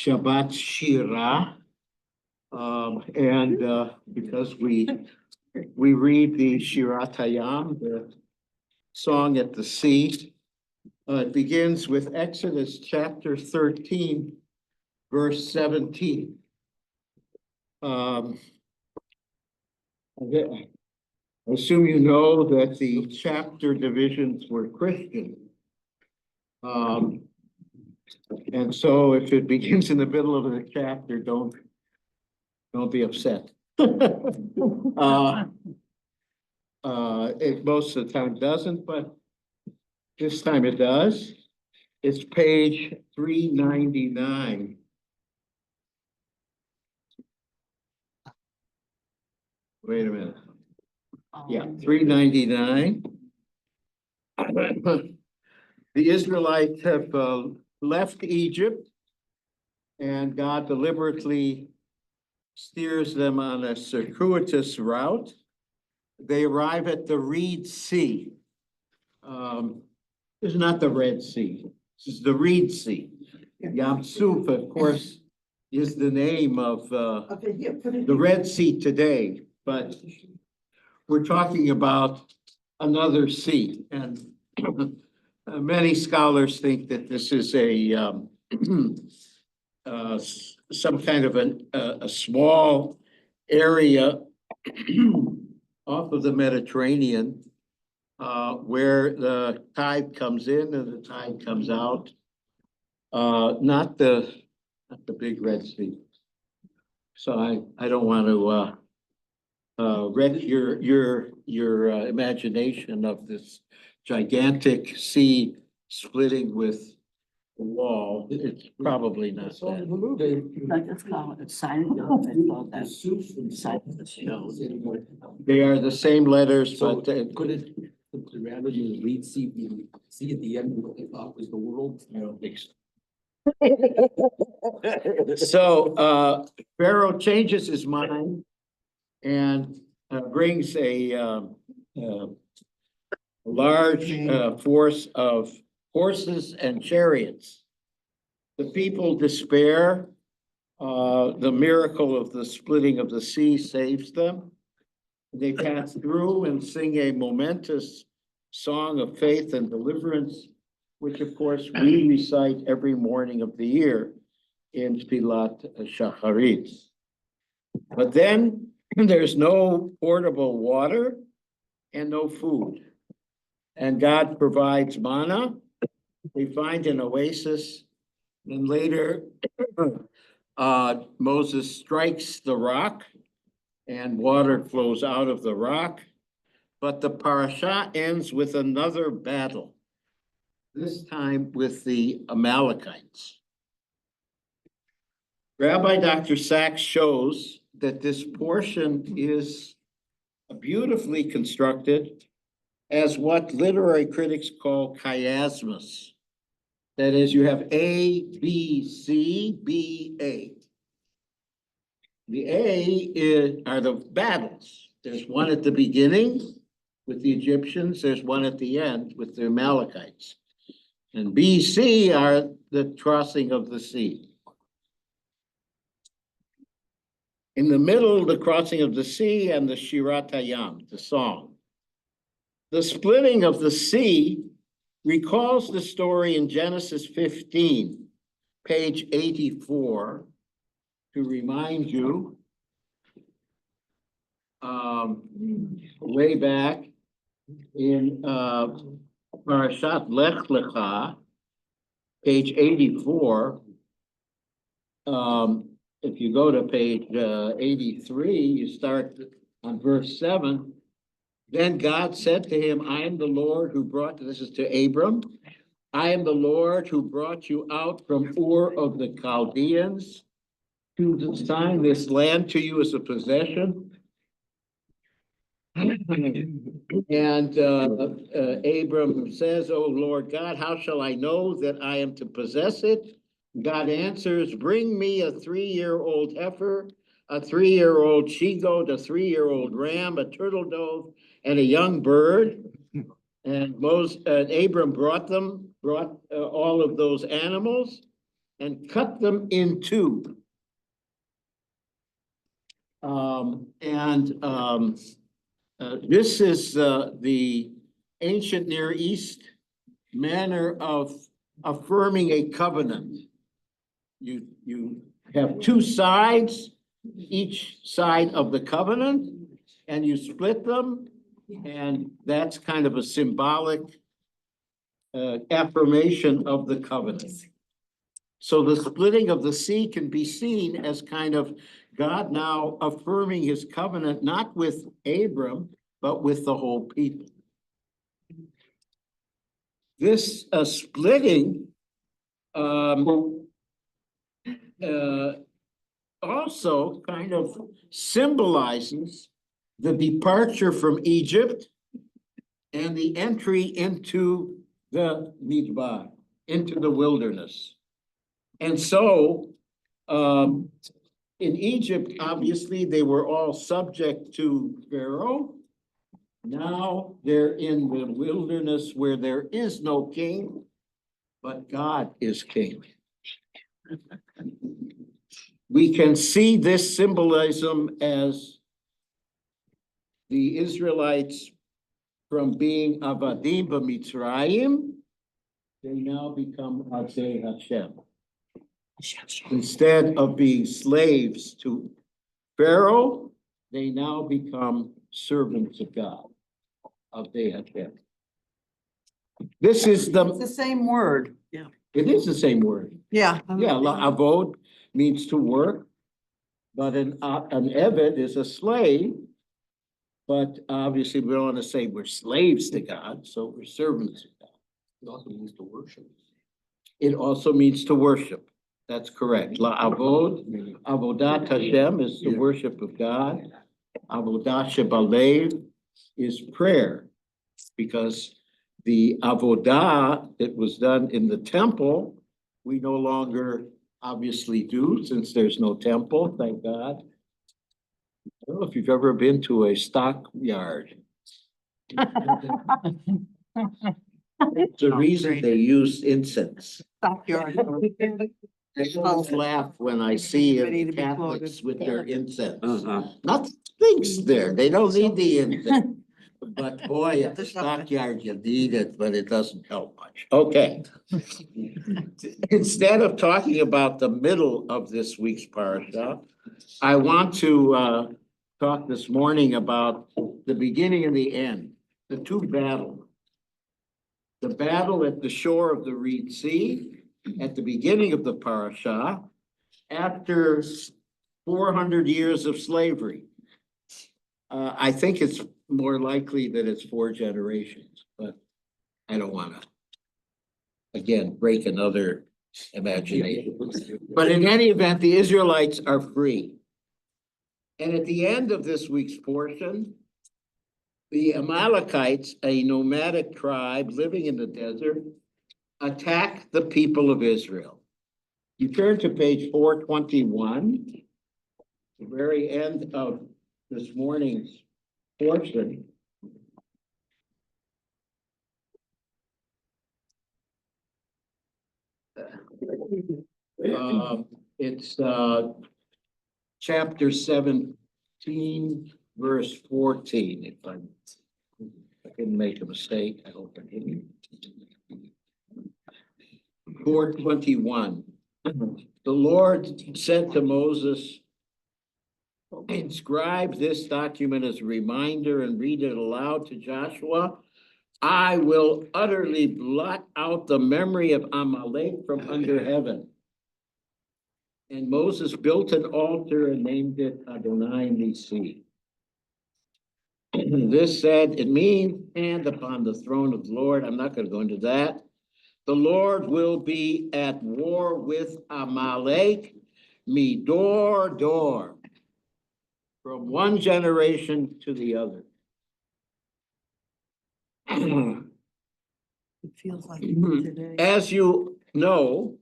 Shabbat Shirah. And because we read the Shirat Hayam, the song at the sea, it begins with Exodus chapter 13, verse 17. I assume you know that the chapter divisions were Christian. And so if it begins in the middle of the chapter, don't be upset. It most of the time doesn't, but this time it does. It's page 399. Wait a minute. Yeah, 399. The Israelites have left Egypt, and God deliberately steers them on a circuitous route. They arrive at the Reed Sea. It's not the Red Sea. This is the Reed Sea. Yam Suf, of course, is the name of the Red Sea today, but we're talking about another sea. And many scholars think that this is some kind of a small area off of the Mediterranean, where the tide comes in and the tide comes out. Not the big Red Sea. So I don't want to wreck your imagination of this gigantic sea splitting with the wall. It's probably not that. Like it's called, it's silent, they call that silent show. They are the same letters, So but could it rather than read see at the end what they thought was the world? I don't think so. So Pharaoh changes his mind and brings a large force of horses and chariots. The people despair. The miracle of the splitting of the sea saves them. They pass through and sing a momentous song of faith and deliverance, which of course we recite every morning of the year in Tfilat Shacharit. But then there's no portable water and no food. And God provides manna. They find an oasis. And later, Moses strikes the rock and water flows out of the rock. But the parasha ends with another battle, this time with the Amalekites. Rabbi Dr. Sachs shows that this portion is beautifully constructed as what literary critics call chiasmus. That is, you have A, B, C, B, A. The A are the battles. There's one at the beginning with the Egyptians. There's one at the end with the Amalekites. And B, C are the crossing of the sea. In the middle, the crossing of the sea and the Shirat Hayam, the song. The splitting of the sea recalls the story in Genesis 15, page 84, to remind you, way back in Parashat Lech Lecha, page 84, if you go to page 83, you start on verse 7. Then God said to him, I am the Lord who brought, this is to Abram, I am the Lord who brought you out from Ur of the Chaldeans to assign this land to you as a possession. And Abram says, oh Lord God, how shall I know that I am to possess it? God answers, bring me a 3-year-old heifer, a 3-year-old she-goat, a 3-year-old ram, a turtle dove, and a young bird. And Abram brought all of those animals. and cut them in two. This is the ancient Near East manner of affirming a covenant. You have two sides, each side of the covenant, and you split them, and that's kind of a symbolic affirmation of the covenant. So the splitting of the sea can be seen as kind of God now affirming his covenant, not with Abram, but with the whole people. This splitting also kind of symbolizes the departure from Egypt and the entry into the Midbar, into the wilderness. And so in Egypt, obviously, they were all subject to Pharaoh. Now they're in the wilderness where there is no king, but God is king. We can see this symbolism as the Israelites from being Avadim b'Mitzrayim, they now become Avdei Hashem. Instead of being slaves to Pharaoh, they now become servants of God, Avdei Hashem. This is It's the same word. Yeah. it is the same word. Yeah. Yeah, avod means to work, but an eved is a slave. But obviously, we don't want to say we're slaves to God, so we're servants of God. It also means to worship. It also means to worship. That's correct. La'avod, avodat Hashem is the worship of God. Avodah shebalev is prayer, because the avodah that was done in the temple, we no longer obviously do, since there's no temple, thank God. I don't know if you've ever been to a stockyard. The reason they use incense. Stockyard. I always laugh when I see Ready to be Catholics with their incense. Uh-huh. Nothing's there. They don't need the incense. But boy, at the There's nothing. stockyard, you need it, but it doesn't help much. Okay. Instead of talking about the middle of this week's parasha, I want to talk this morning about the beginning and the end, the two battles. The battle at the shore of the Reed Sea at the beginning of the parasha, after 400 years of slavery. I think it's more likely that it's 4 generations, but I don't want to, again, break another imagination. But in any event, the Israelites are free. And at the end of this week's portion, the Amalekites, a nomadic tribe living in the desert, attack the people of Israel. You turn to page 421, the very end of this morning's portion. It's chapter 17, verse 14, if I didn't make a mistake, I hope I didn't. 421. The Lord said to Moses, inscribe this document as a reminder and read it aloud to Joshua. I will utterly blot out the memory of Amalek from under heaven. And Moses built an altar and named it Adonai Nisi. This said, it means hand upon the throne of the Lord. I'm not going to go into that. The Lord will be at war with Amalek, midor dor, from one generation to the other. It feels like today. As you know,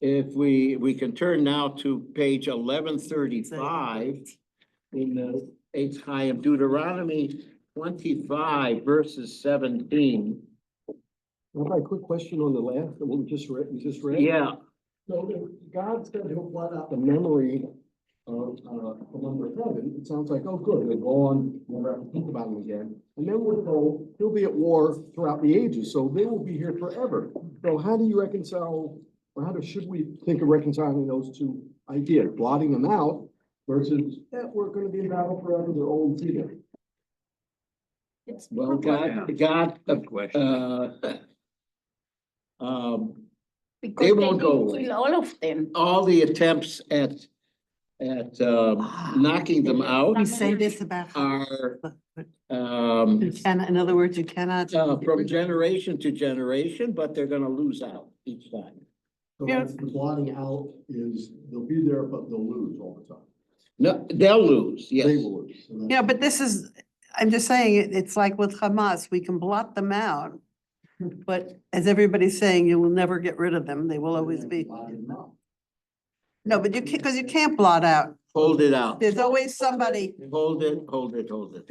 if we can turn now to page 1135 in the Eitz Chaim, Deuteronomy 25 verses 17. Rabbi, quick question on the last, what we just read, Yeah, So if God said he'll blot out the memory of, from under heaven, it sounds like, oh, good, they're gone, never have to think about them again. And then we're told he'll be at war throughout the ages, so they will be here forever. So how do you reconcile, or should we think of reconciling those two ideas, blotting them out versus, yeah, we're gonna be in battle forever, they're old and see there. Well, God, Because They won't go will away. kill all of them. all the attempts at knocking them out We say this about. are You cannot, in other words, you cannot. from generation to generation, but they're gonna lose out each time. So that's the blotting out is, they'll be there, but they'll lose all the time. No, they'll lose, They yes. will lose. So that's- Yeah, but this is, I'm just saying, it's like with Hamas, we can blot them out. But as everybody's saying, you will never get rid of them. They will always be. Blotting them out. No, but you can't, because you can't blot out. Hold it out. There's always somebody. Hold it, hold it, hold it.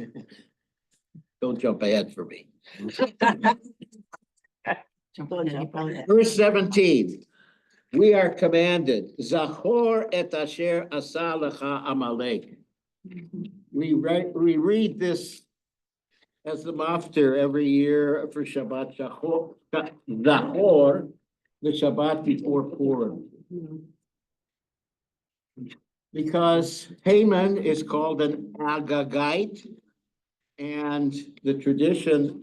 Don't jump ahead for me. Verse 17, we are commanded, Zachor et asher asa lecha Amalek. We read this as the maftir every year for Shabbat Zachor, the Shabbat before Purim. Because Haman is called an Agagite, and the tradition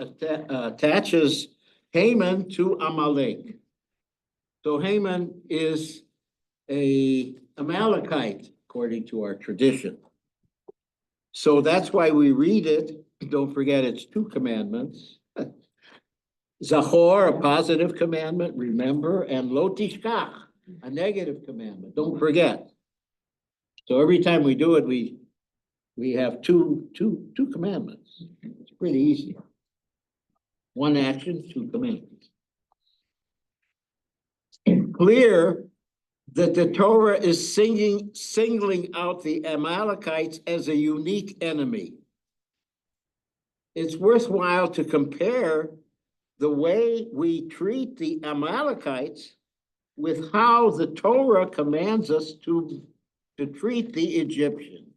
attaches Haman to Amalek. So Haman is a Amalekite, according to our tradition. So that's why we read it. Don't forget, it's two commandments. Zachor, a positive commandment, remember, and Lo Tishkach, a negative commandment, don't forget. So every time we do it, we have two commandments. It's pretty easy. One action, two commandments. Clear that the Torah is singling out the Amalekites as a unique enemy. It's worthwhile to compare the way we treat the Amalekites with how the Torah commands us to treat the Egyptians.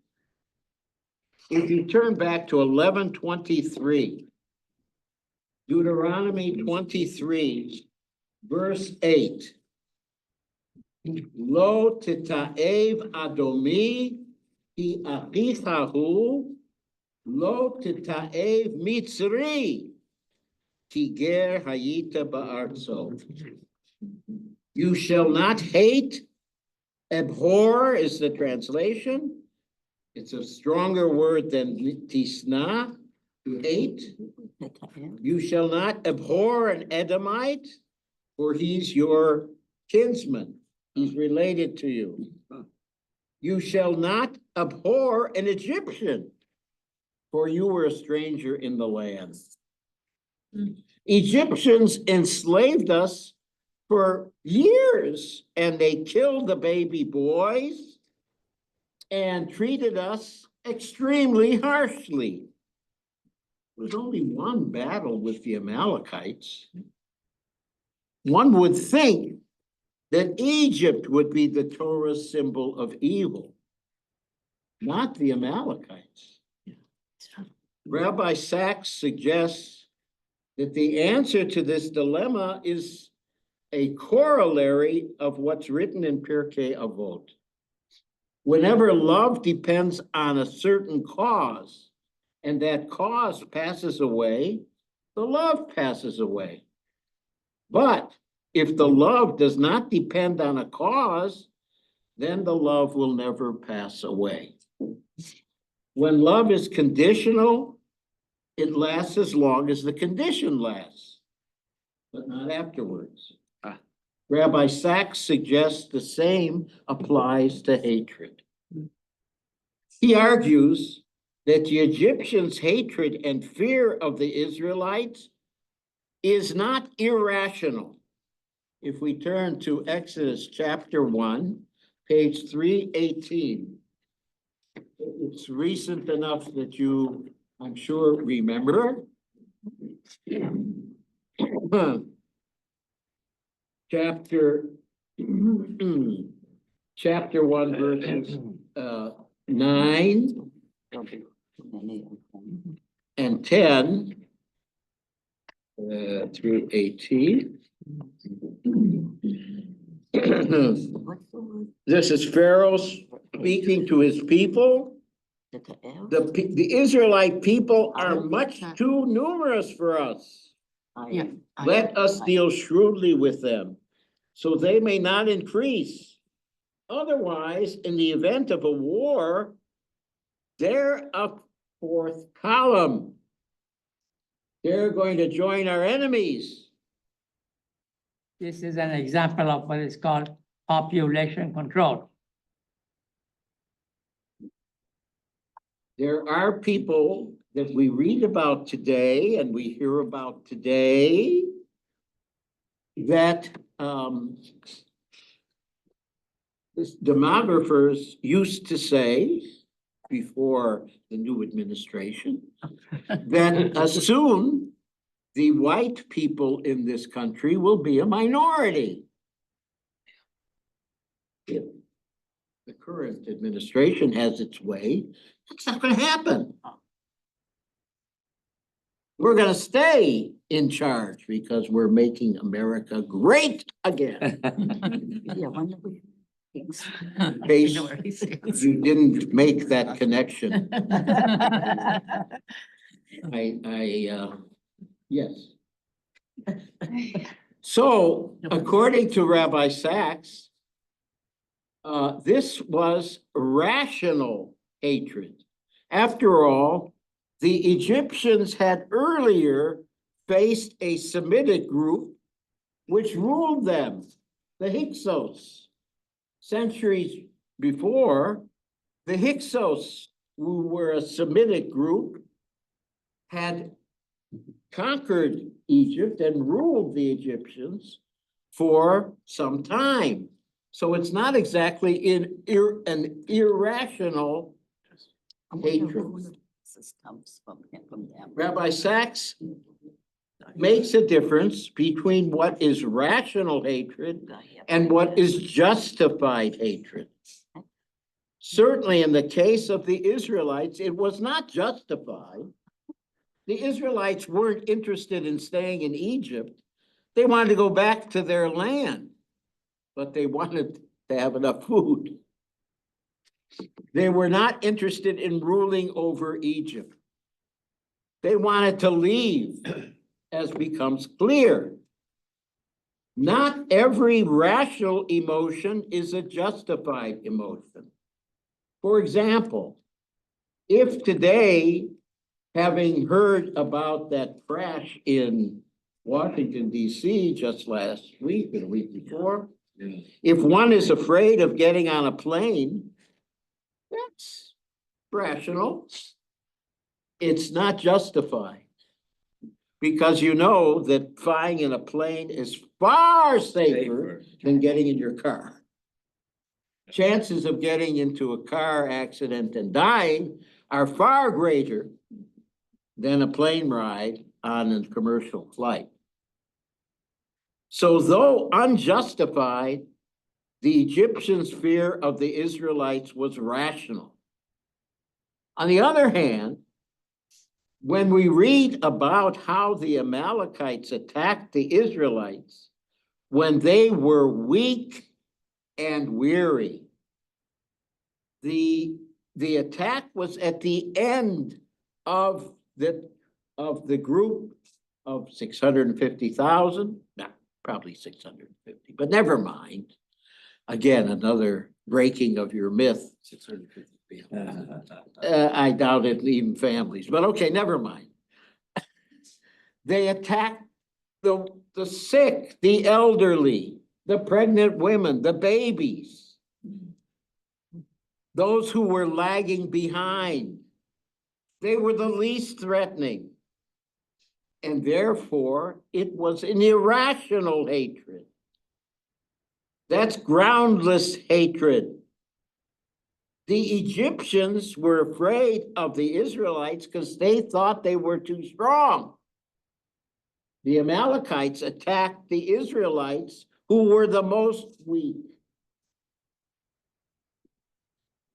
If you turn back to 11:23, Deuteronomy 23, verse 8. Lo tita'ev adomi ki achichahu, lo tita'ev mitzri ki ger hayita ba'artzo. You shall not hate. Abhor is the translation. It's a stronger word than tisna, to hate. You shall not abhor an Edomite, for he's your kinsman. He's related to you. You shall not abhor an Egyptian, for you were a stranger in the land. Egyptians enslaved us for years, and they killed the baby boys and treated us extremely harshly. There was only one battle with the Amalekites. One would think that Egypt would be the Torah's symbol of evil, not the Amalekites. Rabbi Sachs suggests that the answer to this dilemma is a corollary of what's written in Pirkei Avot. Whenever love depends on a certain cause, and that cause passes away, the love passes away. But if the love does not depend on a cause, then the love will never pass away. When love is conditional, it lasts as long as the condition lasts, but not afterwards. Rabbi Sachs suggests the same applies to hatred. He argues that the Egyptians' hatred and fear of the Israelites is not irrational. If we turn to Exodus chapter 1, page 318, it's recent enough that you, I'm sure, remember. Chapter chapter 1, verses 9 and 10 through 18. What's the word? This is Pharaoh speaking to his people. The Israelite people are much too numerous for us. Let us deal shrewdly with them, so they may not increase. Otherwise, in the event of a war, they're a fourth column. They're going to join our enemies. This is an example of what is called population control. There are people that we read about today and we hear about today that demographers used to say before the new administration that soon the white people in this country will be a minority. If the current administration has its way, it's not going to happen. We're going to stay in charge because we're making America great again. Yeah, when did we? In case you didn't make that connection. Yes. So according to Rabbi Sachs, this was rational hatred. After all, the Egyptians had earlier faced a Semitic group which ruled them, the Hyksos. Centuries before, the Hyksos, who were a Semitic group, had conquered Egypt and ruled the Egyptians for some time. So it's not exactly an irrational hatred. This comes from them. Rabbi Sachs makes a difference between what is rational hatred and what is justified hatred. Certainly in the case of the Israelites, it was not justified. The Israelites weren't interested in staying in Egypt. They wanted to go back to their land, but they wanted to have enough food. They were not interested in ruling over Egypt. They wanted to leave, as becomes clear. Not every rational emotion is a justified emotion. For example, if today, having heard about that crash in Washington, D.C. just last week or the week before, if one is afraid of getting on a plane, that's rational. It's not justified. Because you know that flying in a plane is far safer than getting in your car. Chances of getting into a car accident and dying are far greater than a plane ride on a commercial flight. So though unjustified, the Egyptians' fear of the Israelites was rational. On the other hand, when we read about how the Amalekites attacked the Israelites when they were weak and weary, the attack was at the end of the group of 650,000, no, probably 650, but never mind. Again, another breaking of your myth. 650. I doubt it, even families, but okay, never mind. They attacked the sick, the elderly, the pregnant women, the babies, those who were lagging behind. They were the least threatening. And therefore, it was an irrational hatred. That's groundless hatred. The Egyptians were afraid of the Israelites because they thought they were too strong. The Amalekites attacked the Israelites who were the most weak.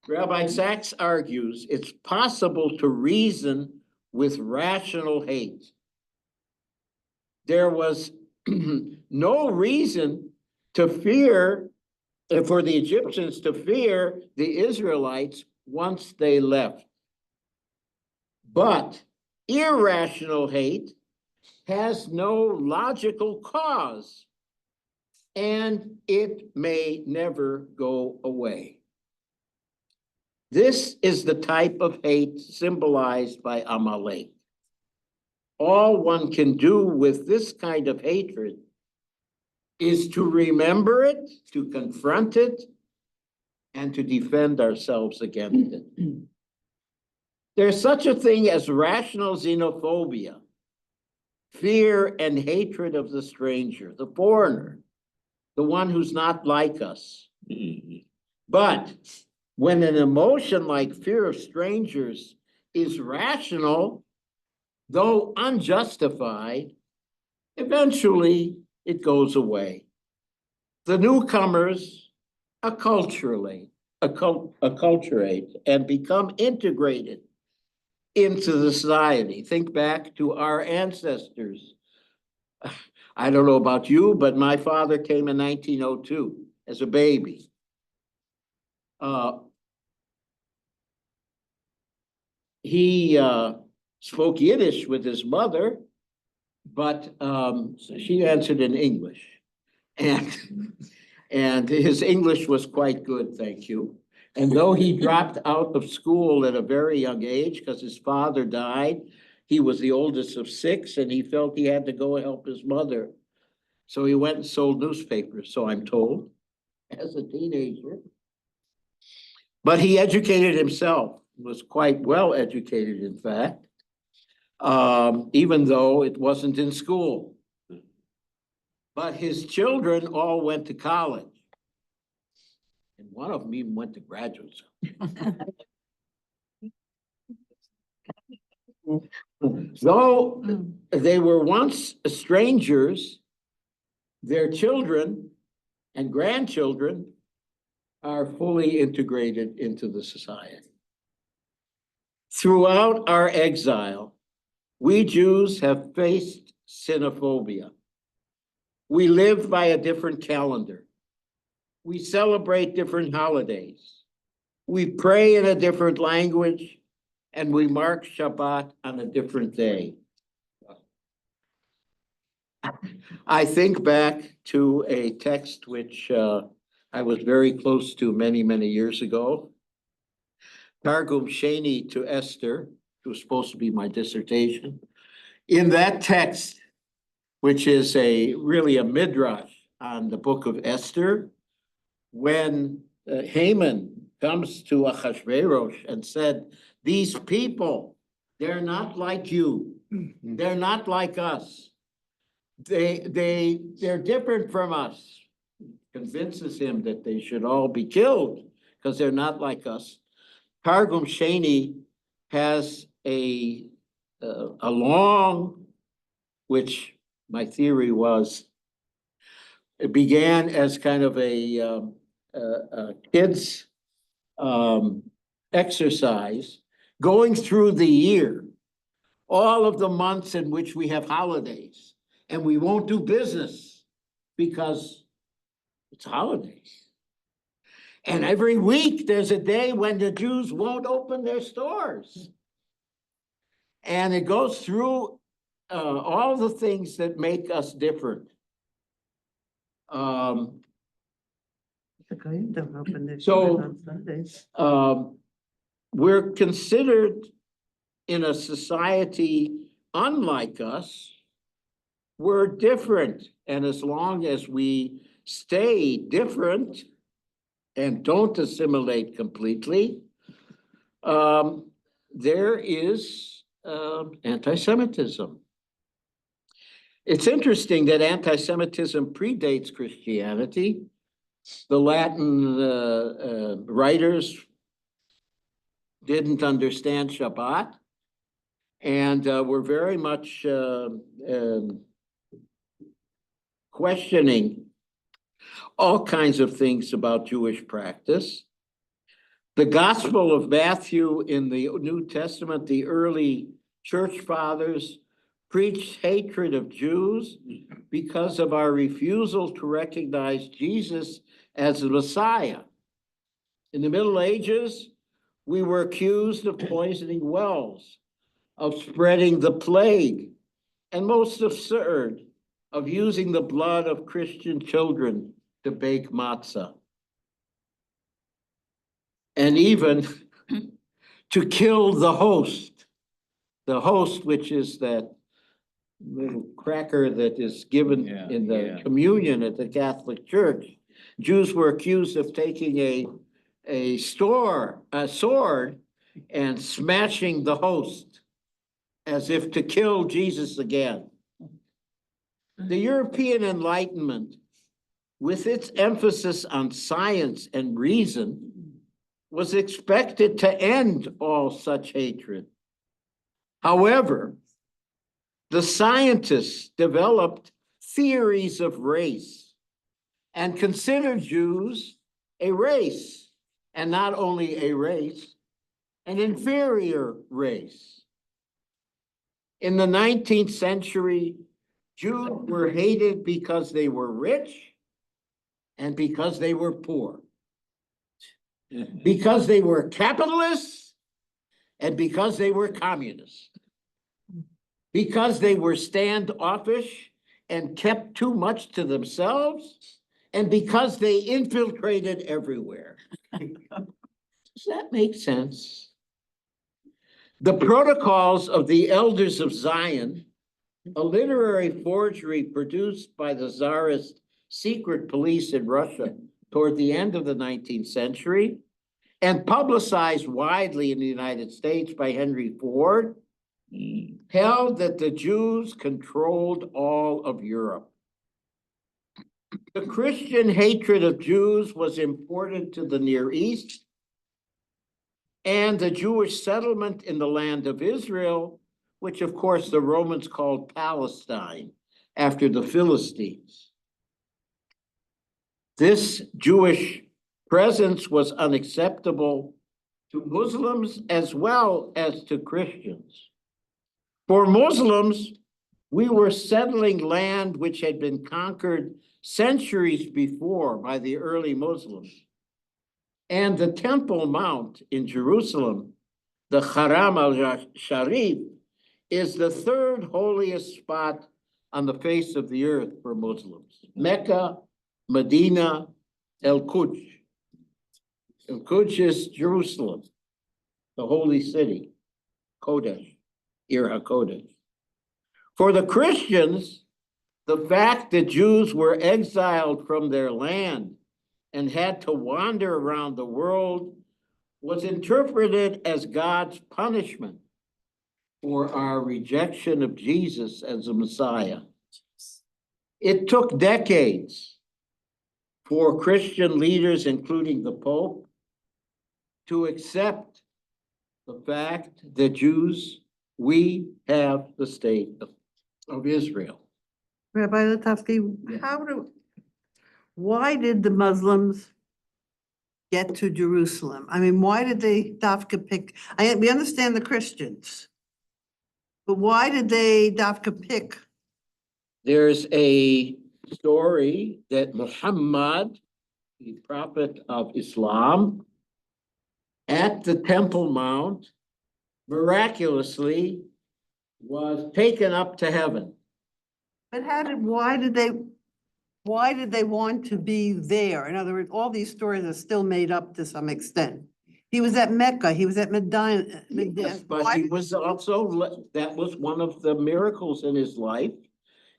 Rabbi Sachs argues it's possible to reason with rational hate. There was no reason to fear, for the Egyptians to fear the Israelites once they left. But irrational hate has no logical cause, and it may never go away. This is the type of hate symbolized by Amalek. All one can do with this kind of hatred is to remember it, to confront it, and to defend ourselves against it. There's such a thing as rational xenophobia, fear and hatred of the stranger, the foreigner, the one who's not like us. But when an emotion like fear of strangers is rational, though unjustified, eventually it goes away. The newcomers acculturate and become integrated into the society. Think back to our ancestors. I don't know about you, but my father came in 1902 as a baby. He spoke Yiddish with his mother, but she answered in English. And his English was quite good, thank you. And though he dropped out of school at a very young age because his father died, he was the oldest of 6, and he felt he had to go help his mother. So he went and sold newspapers, so I'm told, as a teenager. But he educated himself, was quite well educated, in fact, even though it wasn't in school. But his children all went to college. And one of them even went to graduate school. Though they were once strangers, their children and grandchildren are fully integrated into the society. Throughout our exile, we Jews have faced xenophobia. We live by a different calendar. We celebrate different holidays. We pray in a different language, and we mark Shabbat on a different day. I think back to a text which I was very close to many, many years ago. Targum Sheni to Esther, it was supposed to be my dissertation. In that text, which is really a midrash on the book of Esther, when Haman comes to Achashverosh and said, these people, they're not like you. They're not like us. They're different from us. Convinces him that they should all be killed because they're not like us. Targum Sheni has a long, which my theory was, it began as kind of a kids exercise, going through the year, all of the months in which we have holidays, and we won't do business because it's holidays. And every week there's a day when the Jews won't open their stores. And it goes through all the things that make us different. We're considered in a society unlike us. We're different. And as long as we stay different and don't assimilate completely, there is anti-Semitism. It's interesting that anti-Semitism predates Christianity. The Latin writers didn't understand Shabbat and were very much questioning all kinds of things about Jewish practice. The Gospel of Matthew in the New Testament, the early church fathers preached hatred of Jews because of our refusal to recognize Jesus as the Messiah. In the Middle Ages, we were accused of poisoning wells, of spreading the plague, and most absurd, of using the blood of Christian children to bake matzah. And even to kill the host, which is that little cracker that is given in the communion at the Catholic Church. Jews were accused of taking a sword and smashing the host as if to kill Jesus again. The European Enlightenment, with its emphasis on science and reason, was expected to end all such hatred. However, the scientists developed theories of race and considered Jews a race, and not only a race, an inferior race. In the 19th century, Jews were hated because they were rich and because they were poor, because they were capitalists and because they were communists, because they were standoffish and kept too much to themselves, and because they infiltrated everywhere. Does that make sense? The Protocols of the Elders of Zion, a literary forgery produced by the Tsarist secret police in Russia toward the end of the 19th century, and publicized widely in the United States by Henry Ford, held that the Jews controlled all of Europe. The Christian hatred of Jews was imported to the Near East, and the Jewish settlement in the land of Israel, which of course the Romans called Palestine after the Philistines. This Jewish presence was unacceptable to Muslims as well as to Christians. For Muslims, we were settling land which had been conquered centuries before by the early Muslims. And the Temple Mount in Jerusalem, the Haram al-Sharif, is the third holiest spot on the face of the earth for Muslims. Mecca, Medina, El-Quds. El-Quds is Jerusalem, the holy city, Kodesh, Ir HaKodesh. For the Christians, the fact that Jews were exiled from their land and had to wander around the world was interpreted as God's punishment for our rejection of Jesus as the Messiah. It took decades for Christian leaders, including the Pope, to accept the fact that Jews, we have the state of Israel. Rabbi Lettofsky, why did the Muslims get to Jerusalem? I mean, why did they dafka pick? We understand the Christians, but why did they dafka pick? There's a story that Muhammad, the prophet of Islam, at the Temple Mount, miraculously was taken up to heaven. But why did they want to be there? In other words, all these stories are still made up to some extent. He was at Mecca, he was at Medina. Yes, but he was also, that was one of the miracles in his life,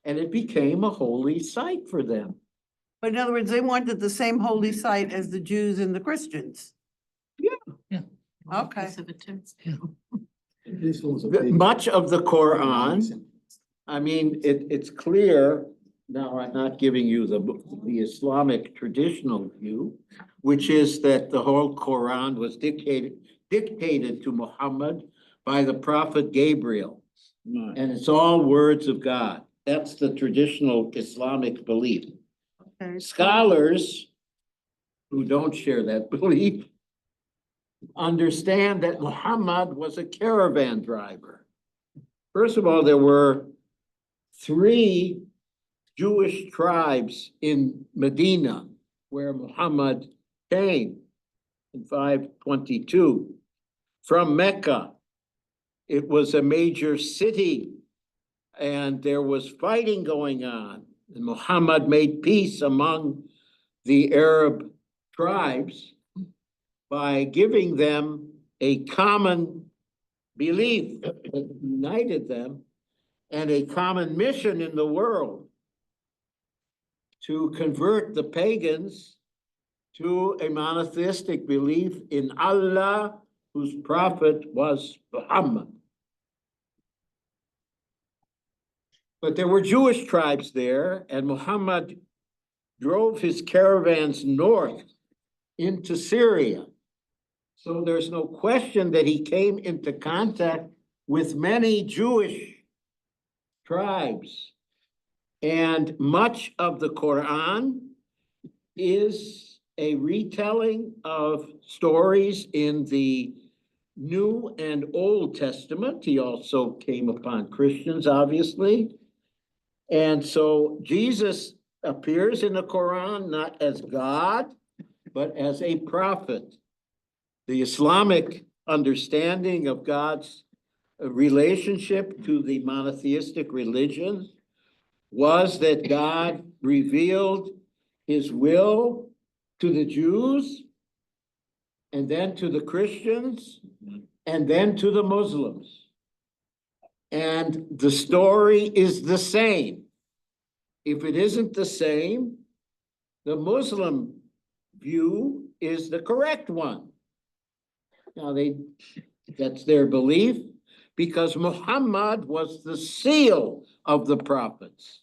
and it became a holy site for them. But in other words, they wanted the same holy site as the Jews and the Christians. Yeah. Okay. Much of the Quran, I mean, it's clear, now I'm not giving you the Islamic traditional view, which is that the whole Quran was dictated to Muhammad by the prophet Gabriel. And it's all words of God. That's the traditional Islamic belief. Okay. Scholars who don't share that belief understand that Muhammad was a caravan driver. First of all, there were 3 Jewish tribes in Medina where Muhammad came in 522 from Mecca. It was a major city and there was fighting going on. And Muhammad made peace among the Arab tribes by giving them a common belief that united them and a common mission in the world to convert the pagans to a monotheistic belief in Allah, whose prophet was Muhammad. But there were Jewish tribes there, and Muhammad drove his caravans north into Syria. So there's no question that he came into contact with many Jewish tribes. And much of the Quran is a retelling of stories in the New and Old Testament. He also came upon Christians, obviously. And so Jesus appears in the Quran not as God, but as a prophet. The Islamic understanding of God's relationship to the monotheistic religion was that God revealed his will to the Jews, and then to the Christians, and then to the Muslims. And the story is the same. If it isn't the same, the Muslim view is the correct one. Now that's their belief, because Muhammad was the seal of the prophets.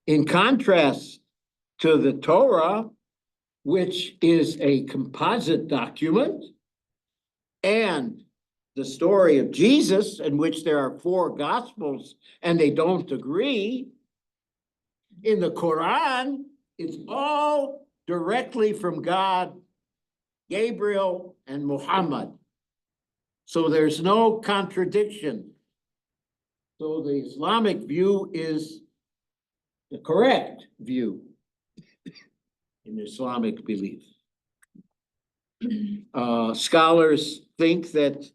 In contrast to the Torah, which is a composite document, and the story of Jesus, in which there are 4 gospels and they don't agree, in the Quran, it's all directly from God, Gabriel, and Muhammad. So there's no contradiction. So the Islamic view is the correct view in Islamic belief. Scholars think that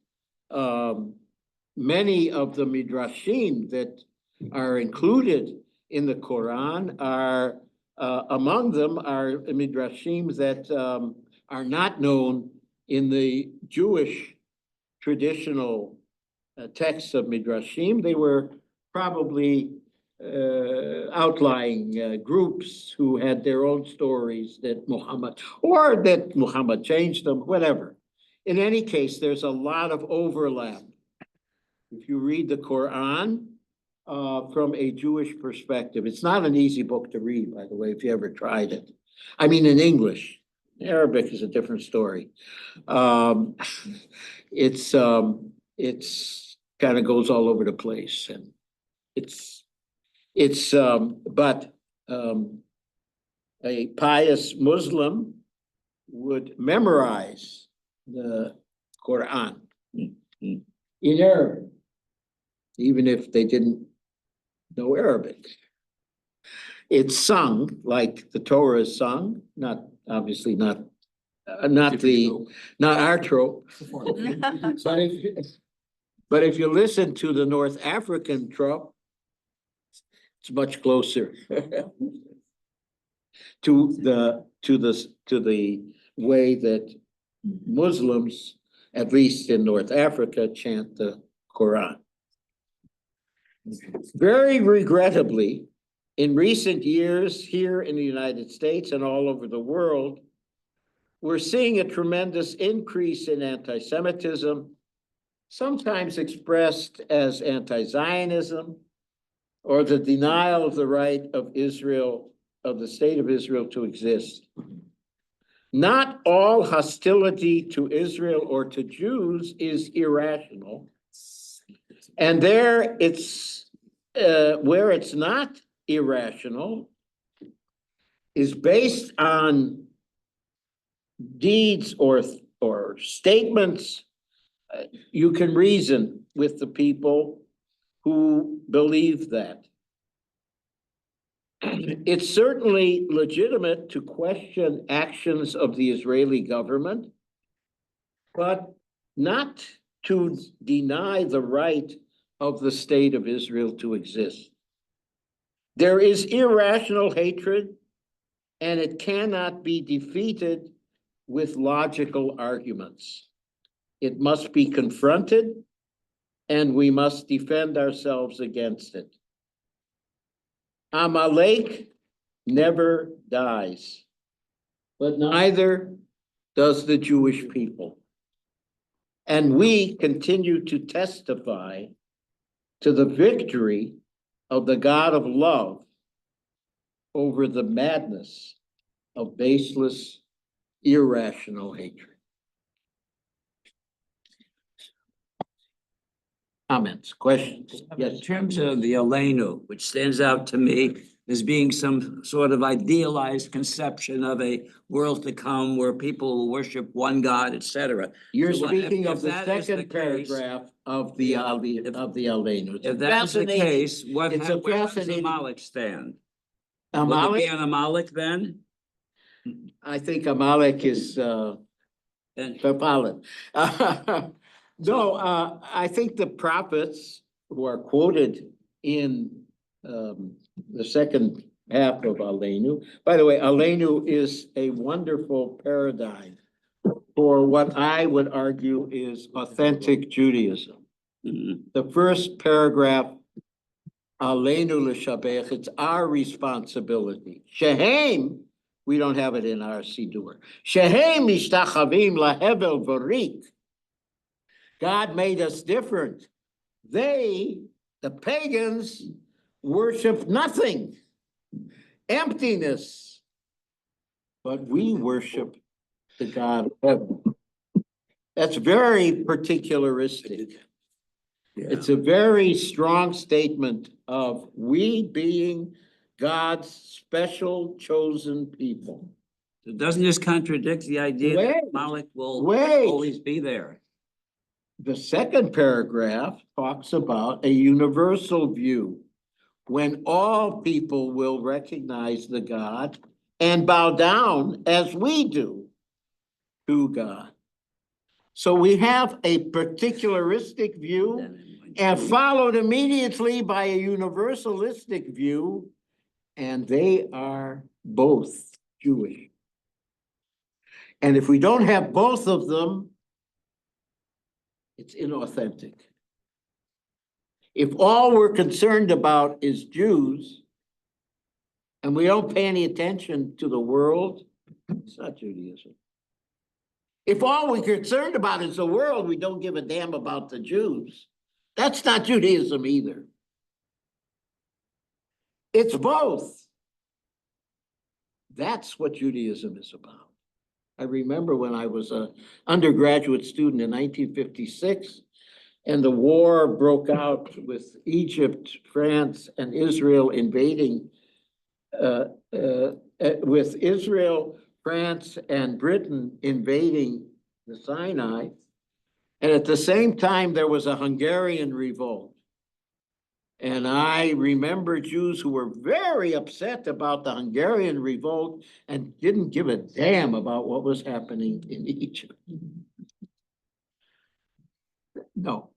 many of the midrashim that are included in the Quran are, among them are midrashim that are not known in the Jewish traditional texts of midrashim. They were probably outlying groups who had their own stories that Muhammad changed them, whatever. In any case, there's a lot of overlap. If you read the Quran from a Jewish perspective, it's not an easy book to read, by the way, if you ever tried it. I mean, in English. Arabic is a different story. It's kind of goes all over the place, and but a pious Muslim would memorize the Quran in Arabic, even if they didn't know Arabic. It's sung like the Torah is sung, not obviously not our trope. But if you listen to the North African trope, it's much closer to the way that Muslims, at least in North Africa, chant the Quran. Very regrettably, in recent years here in the United States and all over the world, we're seeing a tremendous increase in anti-Semitism, sometimes expressed as anti-Zionism, or the denial of the right of Israel, of the state of Israel to exist. Not all hostility to Israel or to Jews is irrational. And there it's, where it's not irrational, is based on deeds or statements, you can reason with the people who believe that. It's certainly legitimate to question actions of the Israeli government, but not to deny the right of the state of Israel to exist. There is irrational hatred, and it cannot be defeated with logical arguments. It must be confronted, and we must defend ourselves against it. Amalek never dies, but neither does the Jewish people. And we continue to testify to the victory of the God of love over the madness of baseless, irrational hatred. Comments, questions? In Yes. terms of the Aleinu, which stands out to me as being some sort of idealized conception of a world to come where people will worship one God, etc. You're So speaking if of the that is the second case- paragraph of the Aleinu. It's If that's the fascinating- case, it's a where does fascinating- Amalek stand? Will it Amalek, be an Amalek then? I think Amalek is And Tapalin. No, I think the prophets who are quoted in the second half of Aleinu. By the way, Aleinu is a wonderful paradigm for what I would argue is authentic Judaism. Mhm. The first paragraph, Aleinu l'shabech, it's our responsibility. Shehem, we don't have it in our Siddur. Shehem mishtachavim lahevel v'rik. God made us different. They, the pagans, worship nothing, emptiness. But we worship the God of heaven. That's very particularistic. Yeah. It's a very strong statement of we being God's special chosen people. So doesn't this contradict the idea Wait. that Amalek will Wait. always be there? The second paragraph talks about a universal view when all people will recognize the God and bow down as we do to God. So we have a particularistic view and followed immediately by a universalistic view, and they are both Jewish. And if we don't have both of them, it's inauthentic. If all we're concerned about is Jews, and we don't pay any attention to the world, it's not Judaism. If all we're concerned about is the world, we don't give a damn about the Jews, that's not Judaism either. It's both. That's what Judaism is about. I remember when I was an undergraduate student in 1956, and the war broke out with Egypt, France, and Israel invading, with Israel, France, and Britain invading the Sinai. And at the same time, there was a Hungarian revolt. And I remember Jews who were very upset about the Hungarian revolt and didn't give a damn about what was happening in Egypt. No,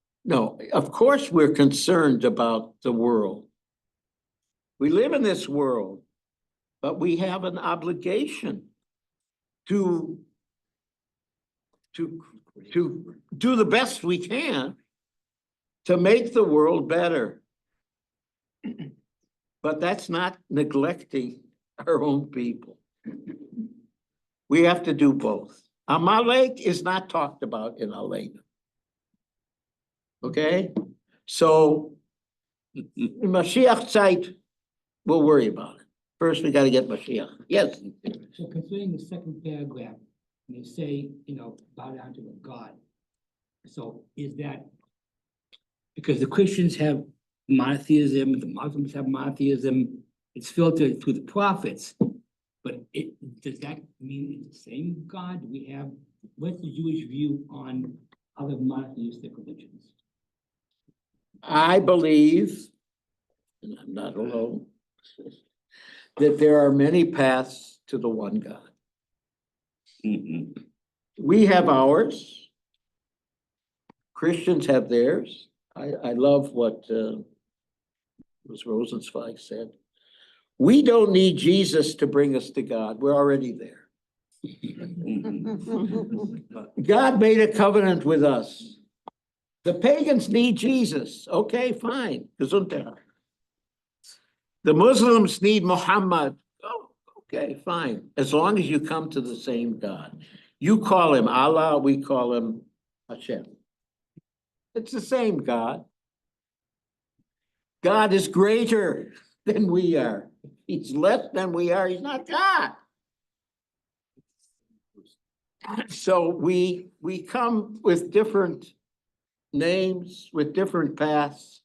of course we're concerned about the world. We live in this world, but we have an obligation to do the best we can to make the world better. But that's not neglecting our own people. We have to do both. Amalek is not talked about in Aleinu. Okay? So in Mashiach Zeit, we'll worry about it. First, we got to get Mashiach. Yes. So concerning the second paragraph, when they say, bow down to God. So is that because the Christians have monotheism, the Muslims have monotheism, it's filtered through the prophets. But does that mean it's the same God? Do we have, what's the Jewish view on other monotheistic religions? I believe, and I'm not alone, that there are many paths to the one God. Mhm. We have ours. Christians have theirs. I love what was Rosenzweig said. We don't need Jesus to bring us to God. We're already there. God made a covenant with us. The pagans need Jesus. Okay, fine. Gesundheit. The Muslims need Muhammad. Oh, okay, fine. As long as you come to the same God. You call him Allah, we call him Hashem. It's the same God. God is greater than we are. He's less than we are. He's not God. So we come with different names, with different paths,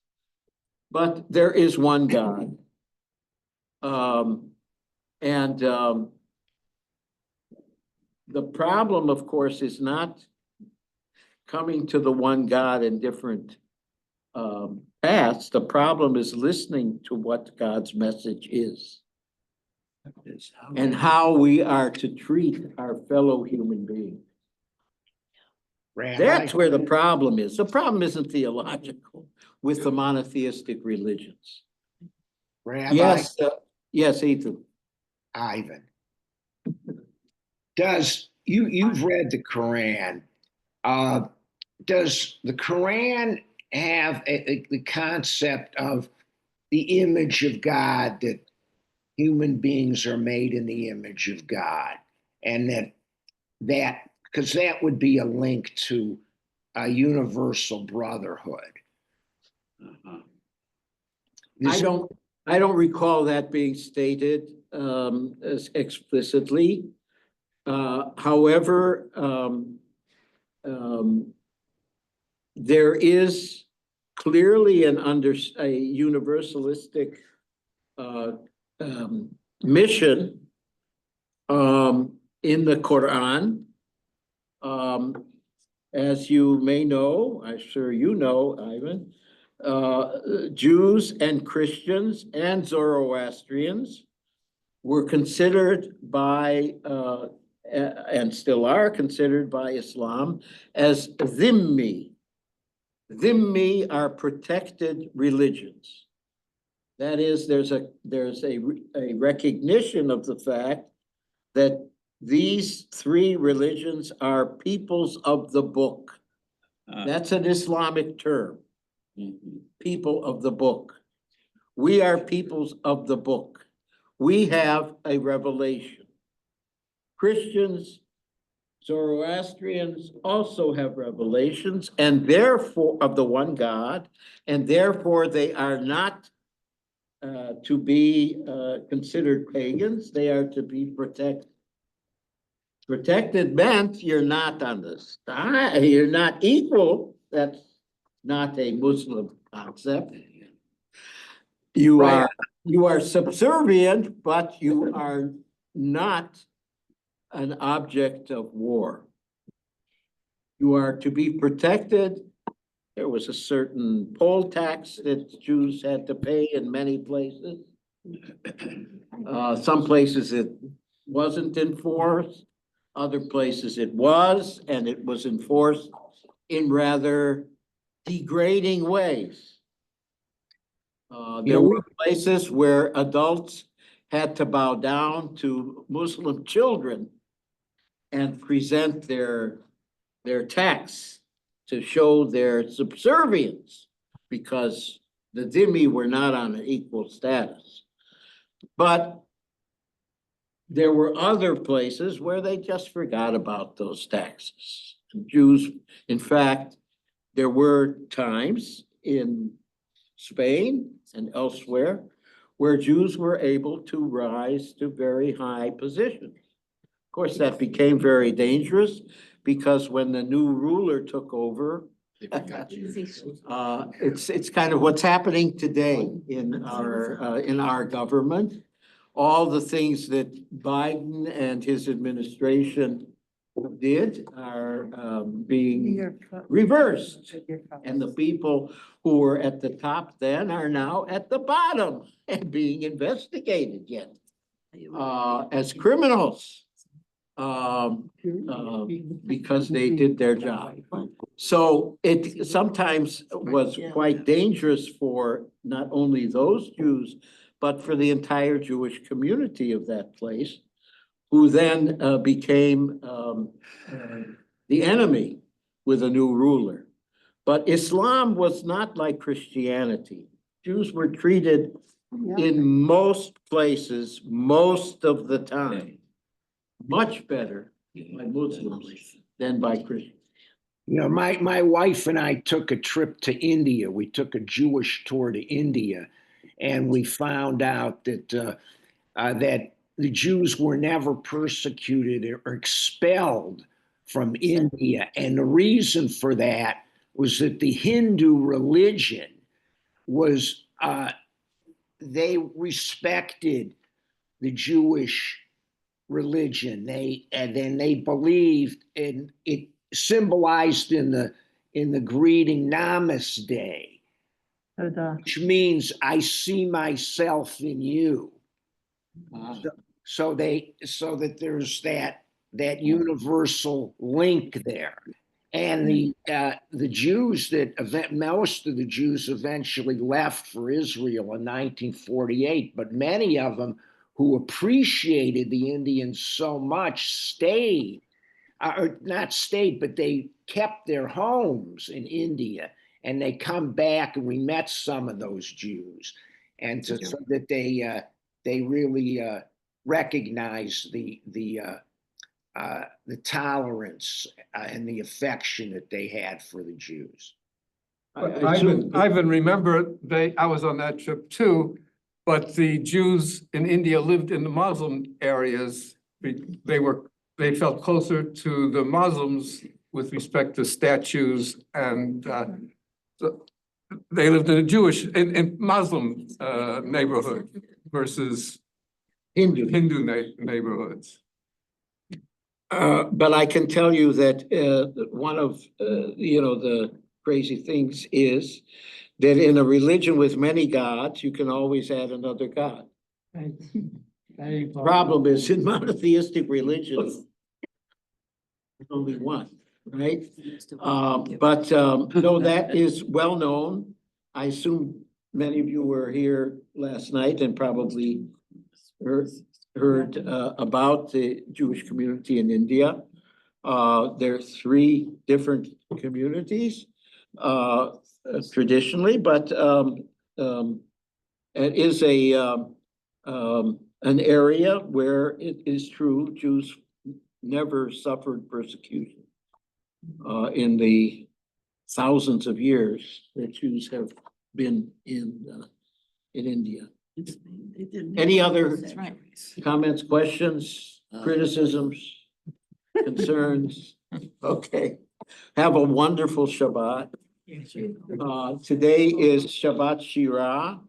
but there is one God. The problem, of course, is not coming to the one God in different paths. The problem is listening to what God's message is and how we are to treat our fellow human beings. That's where the problem is. The problem isn't theological with the monotheistic religions. Rabbi Yes, yes, Ethan. Ivan, you've read the Quran? Does the Quran have the concept of the image of God, that human beings are made in the image of God, and that because that would be a link to a universal brotherhood? Uh-huh. I don't recall that being stated as explicitly. However, there is clearly a universalistic mission in the Quran. As you may know, I'm sure you know, Ivan, Jews and Christians and Zoroastrians were considered by, and still are considered by Islam as dhimmi. Dhimmi are protected religions. That is, there's a recognition of the fact that these three religions are peoples of the book. That's an Islamic term. People of the book. We are peoples of the book. We have a revelation. Christians, Zoroastrians also have revelations, and therefore of the one God, and therefore they are not to be considered pagans. They are to be protected. Protected meant you're not on the side, you're not equal. That's not a Muslim concept. You are subservient, but you are not an object of war. You are to be protected. There was a certain poll tax that Jews had to pay in many places. Some places it wasn't enforced. Other places it was, and it was enforced in rather degrading ways. There were places where adults had to bow down to Muslim children and present their tax to show their subservience, because the dhimmi were not on an equal status. But there were other places where they just forgot about those taxes. Jews, in fact, there were times in Spain and elsewhere where Jews were able to rise to very high positions. Of course, that became very dangerous because when the new ruler took over, it's kind of what's happening today in our government, all the things that Biden and his administration did are being reversed. And the people who were at the top then are now at the bottom and being investigated yet as criminals. Because they did their job. So it sometimes was quite dangerous for not only those Jews, but for the entire Jewish community of that place, who then became the enemy with a new ruler. But Islam was not like Christianity. Jews were treated in most places, most of the time, much better by Muslims than by Christians. You know, my wife and I took a trip to India. We took a Jewish tour to India, and we found out that that the Jews were never persecuted or expelled from India. And the reason for that was that the Hindu religion was, they respected the Jewish religion. They believed in it, symbolized in the greeting Namaste, which means I see myself in you. So that there's that universal link there. And the Jews most of the Jews eventually left for Israel in 1948, but many of them who appreciated the Indians so much stayed, or not stayed, but they kept their homes in India, and they come back, and we met some of those Jews, and so that they really recognize the tolerance and the affection that they had for the Jews. Ivan, remember, I was on that trip too, but the Jews in India lived in the Muslim areas. They felt closer to the Muslims with respect to statues, and so they lived in a Jewish, in Muslim neighborhood versus Hindu neighborhoods. But I can tell you that one of the crazy things is that in a religion with many gods, you can always add another god. Right. Very important. Problem is, in monotheistic religions, there's only one, right? But no, that is well known. I assume many of you were here last night and probably heard about the Jewish community in India. There are 3 different communities traditionally, but it is an area where it is true Jews never suffered persecution in the thousands of years that Jews have been in India. Any other comments, questions, criticisms, concerns? Okay. Have a wonderful Shabbat. Today is Shabbat Shirah.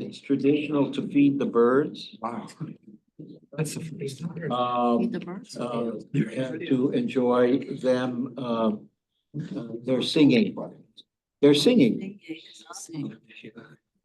It's traditional to feed the birds. Wow. That's the first time. And to enjoy them. They're singing. They're singing.